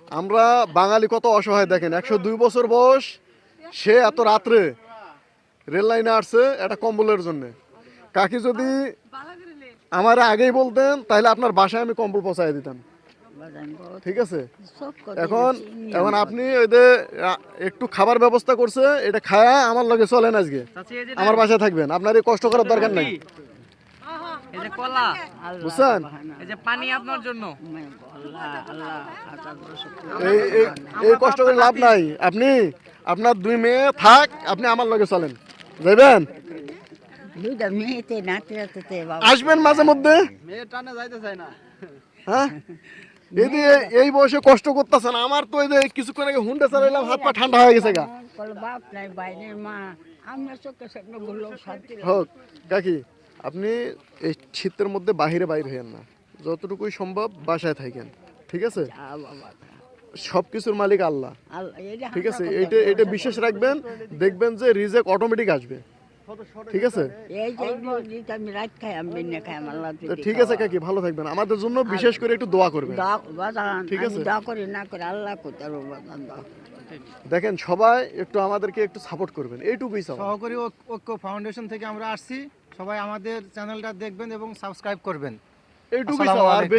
আমরা বাঙালি কত অসহায় দেখেন, 102 বছর বয়স, সে এত রাত্রে রেল লাইনে আসছে একটা কম্বলের জন্য। কাকি যদি আমার আগেই বলতেন তাহলে আপনার বাসায় আমি কম্বল পৌঁছায় দিতাম, ঠিক আছে? এখন এখন আপনি ওই যে একটু খাবার ব্যবস্থা করছে, এটা খায়া আমার লগে চলেন, আজকে আমার বাসায় থাকবেন, আপনার এই কষ্ট করার দরকার নাই, এই যে কলা, বুঝছেন? এই যে পানি আপনার জন্য। এই এই- এই কষ্ট করে লাভ নাই। আপনি আপনার 2 মেয়ে থাক, আপনি আমার লগে চলেন, যাইবেন, আসবেন মাঝে মধ্যে। মেয়ে টানে যাইতে চায় না। হ্যাঁ, এই যে এই বয়সে কষ্ট করতেছেন, আমার তো এই যে কিছুক্ষণ আগে হুন্ডা চালাইলাম, হাত পা ঠান্ডা হয়ে গেছে গা। বাপ নাই বাইরের মা, আমরা চোখে সামনে গুলো শান্তি হোক কাকি, আপনি এই শীতের মধ্যে বাইরে হইয়েন না, যতটুকুই সম্ভব বাসায় থাকেন, ঠিক আছে? সব কিছুর মালিক আল্লাহ, ঠিক আছে? এটা বিশ্বাস রাখবেন, দেখবেন যে রিজেক্ট অটোমেটিক আসবে, ঠিক আছে? এই যে আমি রাত খাই, আমি না খাই, আমার লাভ তো ঠিক আছে কাকি, ভালো থাকবেন, আমাদের জন্য বিশেষ করে একটু দোয়া করবেন, ঠিক আছে? দোয়া করি না করে আল্লাহ করতে দেখেন সবাই একটু আমাদেরকে একটু সাপোর্ট করবেন, এইটুকুই চাও। সহকারী ঐক্য ফাউন্ডেশন থেকে আমরা আসছি, সবাই আমাদের চ্যানেলটা দেখবেন এবং সাবস্ক্রাইব করবেন। এইটুকুই আসসালামু চাও, আর আলাইকুম।